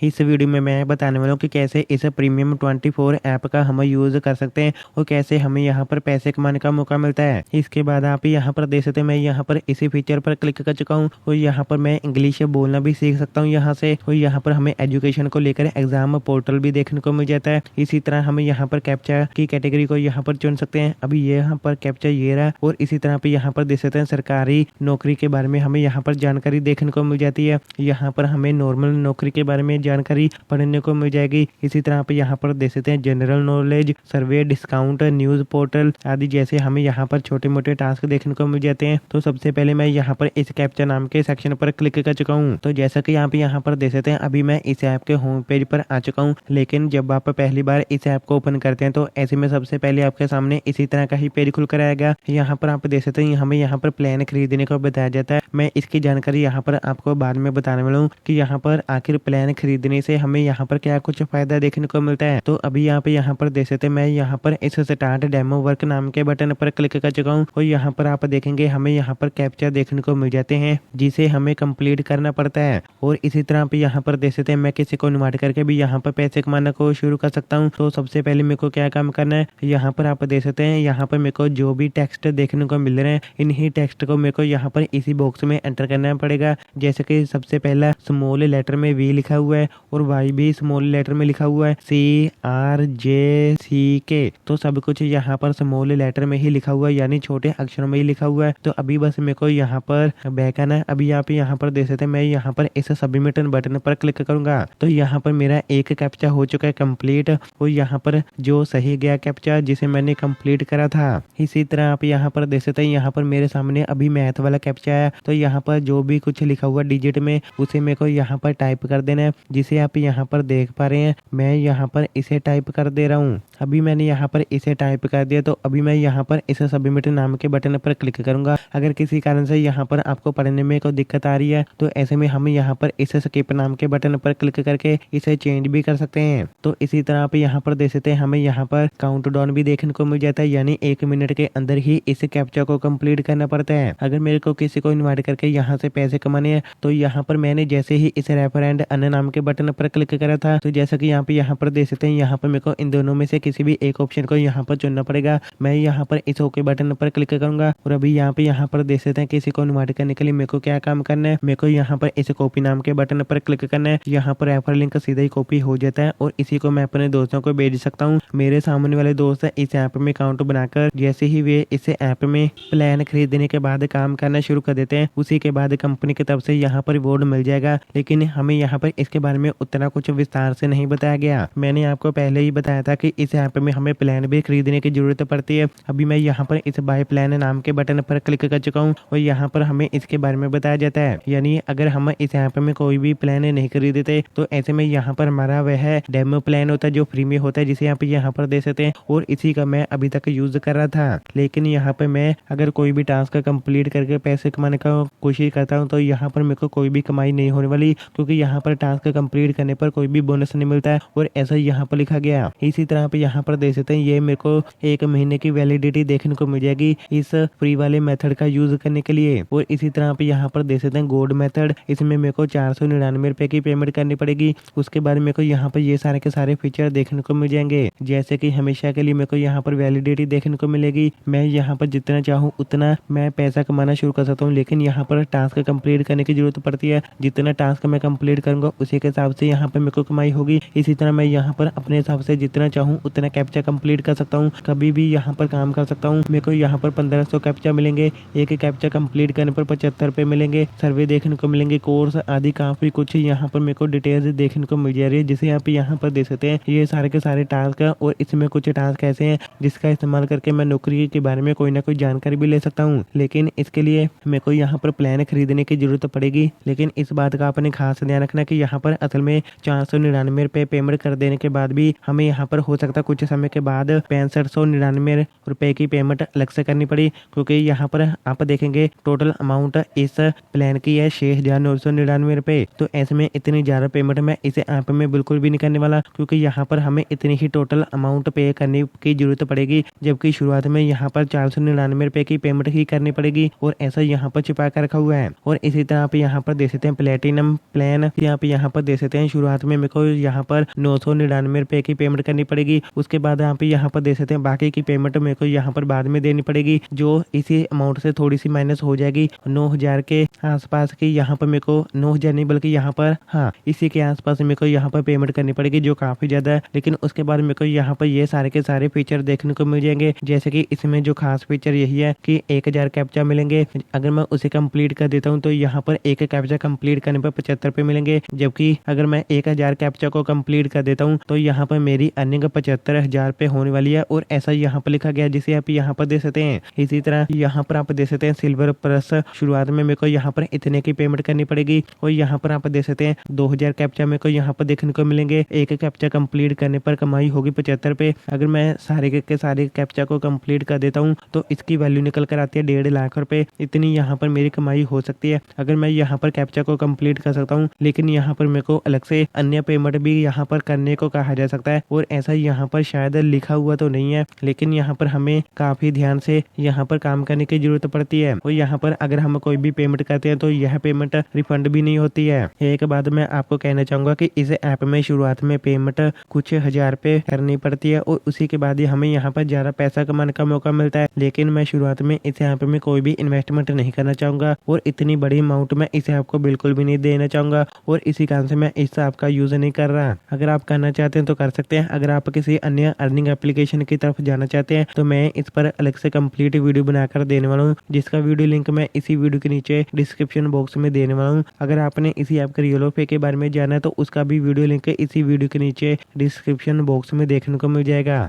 इस वीडियो में मैं बताने वाला हूँ कि कैसे इस प्रीमियम 24 ऐप का हम यूज़ कर सकते हैं और कैसे हमें यहाँ पर पैसे कमाने का मौका मिलता है। इसके बाद आप यहाँ पर देख सकते हैं, मैं यहाँ पर इसी फीचर पर क्लिक कर चुका हूँ और यहाँ पर मैं इंग्लिश बोलना भी सीख सकता हूँ यहाँ से। और यहाँ पर हमें एजुकेशन को लेकर एग्जाम पोर्टल भी देखने को मिल जाता है। इसी तरह हम यहाँ पर कैप्चा की कैटेगरी को यहाँ पर चुन सकते हैं। अभी यहाँ पर कैप्चा ये रहा और इसी तरह पे यहाँ पर देख सकते हैं सरकारी नौकरी के बारे में हमें यहाँ पर जानकारी देखने को मिल जाती है। यहाँ पर हमें नॉर्मल नौकरी के बारे में जानकारी पढ़ने को मिल जाएगी। इसी तरह पे यहाँ पर देख सकते हैं जनरल नॉलेज, सर्वे, डिस्काउंट, न्यूज पोर्टल आदि जैसे हमें यहाँ पर छोटे मोटे टास्क देखने को मिल जाते हैं। तो सबसे पहले मैं यहाँ पर इस कैप्चा नाम के सेक्शन पर क्लिक कर चुका हूँ। तो जैसा कि यहाँ पर देख सकते हैं, अभी मैं इस ऐप के होम पेज पर आ चुका हूँ। लेकिन जब आप पहली बार इस ऐप को ओपन करते हैं तो ऐसे में सबसे पहले आपके सामने इसी तरह का ही पेज खुल कर आएगा। यहाँ पर आप देख सकते हैं, हमें यहाँ पर प्लान खरीदने को बताया जाता है। मैं इसकी जानकारी यहाँ पर आपको बाद में बताने वाला हूँ कि यहाँ पर आखिर प्लान खरीदने से हमें यहाँ पर क्या कुछ फायदा देखने को मिलता है। तो अभी यहाँ पर देख सकते हैं, मैं यहाँ पर इस स्टार्ट डेमो वर्क नाम के बटन पर क्लिक कर चुका हूँ और यहाँ पर आप देखेंगे हमें यहाँ पर कैप्चा देखने को मिल जाते हैं जिसे हमें कंप्लीट करना पड़ता है। और इसी तरह पे यहाँ पर देख सकते हैं, मैं किसी को इन्वाइट करके भी यहाँ पर पैसे कमाना को शुरू कर सकता हूँ। तो सबसे पहले मेरे को क्या काम करना है, यहाँ पर आप देख सकते हैं, यहाँ पर मेरे को जो भी टेक्स्ट देखने को मिल रहे हैं इन्हीं टेक्स्ट को मेरे को यहाँ पर इसी बॉक्स में एंटर करना पड़ेगा। जैसे कि सबसे पहला स्मॉल लेटर में वी लिखा हुआ है और वाई भी स्मॉल लेटर में लिखा हुआ है, CRJCK। तो सब कुछ यहाँ पर स्मॉल लेटर में ही लिखा हुआ है, यानी छोटे अक्षरों में ही लिखा हुआ है। तो अभी बस मेरे को यहाँ पर बैक आना है। अभी आप यहाँ पर देख सकते हैं, मैं यहाँ पर इस सबमिट बटन पर क्लिक करूंगा तो यहाँ पर मेरा एक कैप्चा हो चुका है कंप्लीट और यहाँ पर जो सही गया कैप्चा जिसे मैंने कंप्लीट करा था। इसी तरह आप यहाँ पर देख सकते हैं, यहाँ पर मेरे सामने अभी मैथ वाला कैप्चा है। तो यहाँ पर जो भी कुछ लिखा हुआ डिजिट में उसे मेरे को यहाँ पर टाइप कर देना है, जिसे आप यहाँ पर देख पा रहे हैं। मैं यहाँ पर इसे टाइप कर दे रहा हूँ। अभी मैंने यहाँ पर इसे टाइप कर दिया। तो अभी मैं यहाँ पर इस सबमिट नाम के बटन पर क्लिक करूंगा। अगर किसी कारण से यहाँ पर आपको पढ़ने में कोई दिक्कत आ रही है तो ऐसे में हम यहाँ पर इस स्किप नाम के बटन पर क्लिक करके इसे चेंज भी कर सकते हैं। तो इसी तरह आप यहाँ पर देख सकते हैं, हमें यहाँ पर काउंट डाउन भी देखने को मिल जाता है, यानी 1 मिनट के अंदर ही इस कैप्चा को कंप्लीट करना पड़ता है। अगर मेरे को किसी को इन्वाइट करके यहाँ से पैसे कमाने हैं तो यहाँ पर मैंने जैसे ही इस रेफर एंड अर्न नाम के बटन पर क्लिक करा था, तो जैसा कि यहाँ पर देख सकते हैं, यहाँ पर मेरे को इन दोनों में से किसी भी एक ऑप्शन को यहाँ पर चुनना पड़ेगा। मैं यहाँ पर इस ओके बटन पर क्लिक करूंगा और अभी यहाँ पर देख सकते हैं, किसी को इन्वाइट करने के लिए मेरे को क्या काम करना है, मेरे को यहाँ पर इस कॉपी नाम के बटन पर क्लिक करना है। यहाँ पर रेफर लिंक सीधा ही कॉपी हो जाता है और इसी को मैं अपने दोस्तों को भेज सकता हूँ। मेरे सामने वाले दोस्त इस ऐप में अकाउंट बनाकर जैसे ही वे इस ऐप में प्लान खरीदने के बाद काम करना शुरू कर देते हैं, उसी के बाद कंपनी की तरफ से यहाँ पर रिवॉर्ड मिल जाएगा। लेकिन हमें यहाँ पर इसके बारे में उतना कुछ विस्तार से नहीं बताया गया। मैंने आपको पहले ही बताया था कि इस ऐप में हमें प्लान भी खरीदने की जरूरत पड़ती है। अभी मैं यहाँ पर इस बाय प्लान नाम के बटन पर क्लिक कर चुका हूँ और यहाँ पर हमें इसके बारे में बताया जाता है, यानी अगर हम इस ऐप में कोई भी प्लान नहीं खरीदते तो ऐसे में यहाँ पर हमारा वह डेमो प्लान होता है जो फ्री में होता है, जिसे आप यहाँ पर दे सकते हैं। और इसी का मैं अभी तक यूज कर रहा था। लेकिन यहाँ पर मैं अगर कोई भी टास्क कंप्लीट करके पैसे कमाने का कोशिश करता हूँ तो यहाँ पर मेरे को कोई भी कमाई नहीं होने वाली, क्योंकि यहाँ पर टास्क कंप्लीट करने पर कोई भी बोनस नहीं मिलता है और ऐसा यहाँ पर लिखा गया। इसी तरह पे यहाँ पर देख सकते हैं, ये मेरे को 1 महीने की वैलिडिटी देखने को मिल जाएगी इस फ्री वाले मेथड का यूज करने के लिए। और इसी तरह पे यहाँ पर देख सकते हैं गोल्ड मेथड, इसमें मेरे को 499 रुपए की पेमेंट करनी पड़ेगी। उसके बाद मेरे को यहाँ पर ये सारे के सारे फीचर देखने को मिल जाएंगे, जैसे कि हमेशा के लिए मेरे को यहाँ पर वैलिडिटी देखने को मिलेगी। मैं यहाँ पर जितना चाहूँ उतना मैं पैसा कमाना शुरू कर सकता हूँ, लेकिन यहाँ पर टास्क कंप्लीट करने की जरूरत पड़ती है। जितना टास्क मैं कंप्लीट करूंगा उसी के हिसाब से यहाँ पर मेरे को कमाई होगी। इसी तरह मैं यहाँ पर अपने हिसाब से जितना चाहूँ उतना कैप्चा कंप्लीट कर सकता हूँ, कभी भी यहाँ पर काम कर सकता हूँ। मेरे को यहाँ पर 1500 कैप्चा मिलेंगे, एक कैप्चा कंप्लीट करने पर 75 रुपए मिलेंगे, सर्वे देखने को मिलेंगे, कोर्स आदि काफी कुछ यहाँ पर मेरे को डिटेल्स देखने को मिल जा रही है, जिसे आप यहाँ पर देख सकते हैं। ये सारे के सारे टास्क है और इसमें कुछ टास्क ऐसे हैं जिसका इस्तेमाल करके मैं नौकरी के बारे में कोई ना कोई जानकारी भी ले सकता हूँ। लेकिन इसके लिए मेरे को यहाँ पर प्लान खरीदने की जरूरत पड़ेगी। लेकिन इस बात का आपने खास ध्यान रखना कि यहाँ पर असल में 499 रुपए पेमेंट कर देने के बाद भी हमें यहाँ पर हो सकता कुछ समय के बाद 6599 रुपए की पेमेंट अलग से करनी पड़ी, क्योंकि यहाँ पर आप देखेंगे टोटल अमाउंट इस प्लान की है 6999 रुपए। तो ऐसे में इतनी ज्यादा पेमेंट मैं इस ऐप में बिल्कुल भी नहीं करने वाला, क्योंकि यहाँ पर हमें इतनी ही टोटल अमाउंट पे करने की जरूरत पड़ेगी, जबकि शुरुआत में यहाँ पर 499 रुपए की पेमेंट ही करनी पड़ेगी और ऐसा यहाँ पर छिपा कर रखा हुआ है। और इसी तरह आप यहाँ पर देख सकते हैं प्लेटिनम प्लान, यहाँ पर दे सकते हैं शुरुआत में मेरे को यहाँ पर 999 रुपए की पेमेंट करनी पड़ेगी। उसके बाद यहाँ पर दे सकते हैं बाकी की पेमेंट मेरे को यहाँ पर बाद में देनी पड़ेगी, जो इसी अमाउंट से थोड़ी सी माइनस हो जाएगी। 9,000 के आसपास की यहाँ पर मेरे को 9,000 नहीं बल्कि यहाँ पर इसी के आसपास मेरे को यहाँ पर पेमेंट करनी पड़ेगी, जो काफी ज्यादा है। लेकिन उसके बाद मेरे को यहाँ पर ये सारे के सारे फीचर देखने को मिल जाएंगे। जैसे कि इसमें जो खास फीचर यही है कि 1,000 कैप्चा मिलेंगे। अगर मैं उसे कंप्लीट कर देता हूँ तो यहाँ पर एक कैप्चा कंप्लीट करने पर 75 रुपए मिलेंगे, जबकि अगर मैं 1,000 कैप्चा को कंप्लीट कर देता हूँ तो यहाँ पर मेरी अर्निंग 75,000 रुपए होने वाली है। और ऐसा यहाँ पर लिखा गया जिसे आप यहाँ पर दे सकते हैं। इसी तरह यहाँ पर आप दे सकते हैं सिल्वर प्लस, शुरुआत में मेरे को यहाँ पर इतने की पेमेंट करनी पड़ेगी। और यहाँ पर आप दे सकते हैं 2,000 कैप्चा मेरे को यहाँ पर देखने को मिलेंगे। एक कैप्चा कंप्लीट करने पर कमाई होगी 75 रुपए। अगर मैं सारे के सारे कैप्चा को कंप्लीट कर देता हूँ तो इसकी वैल्यू निकल कर आती है 1.5 लाख रुपए। इतनी यहाँ पर मेरी कमाई हो सकती है अगर मैं यहाँ पर कैप्चा को कंप्लीट कर सकता हूँ। लेकिन यहाँ पर मेरे को अलग से अन्य पेमेंट भी यहाँ पर करने को कहा जा सकता है, और ऐसा यहाँ पर शायद लिखा हुआ तो नहीं है, लेकिन यहाँ पर हमें काफी ध्यान से यहाँ पर काम करने की जरूरत पड़ती है। और यहाँ पर अगर हम कोई भी पेमेंट करते हैं तो यह पेमेंट रिफंड भी नहीं होती है। एक बात मैं आपको कहना चाहूंगा कि इस ऐप में शुरुआत में पेमेंट कुछ 1,000 रुपए करनी पड़ती है और उसी के बाद ही हमें यहाँ पर ज्यादा पैसा कमाने का मौका मिलता है। लेकिन मैं शुरुआत में इस ऐप में कोई भी इन्वेस्टमेंट नहीं करना चाहूंगा और इतनी बड़ी अमाउंट में इस ऐप को बिल्कुल भी नहीं देना चाहूंगा, और इसी कारण से मैं इस ऐप का यूज नहीं कर रहा। अगर आप करना चाहते हैं तो कर सकते हैं। अगर आप किसी अन्य अर्निंग एप्लीकेशन की तरफ जाना चाहते हैं तो मैं इस पर अलग से कंप्लीट वीडियो बनाकर देने वाला हूँ, जिसका वीडियो लिंक मैं इसी वीडियो के नीचे डिस्क्रिप्शन बॉक्स में देने वाला हूँ। अगर आपने इसी ऐप के रियल पे के बारे में जाना है तो उसका भी वीडियो लिंक इसी वीडियो के नीचे डिस्क्रिप्शन बॉक्स में देखने को मिल जाएगा।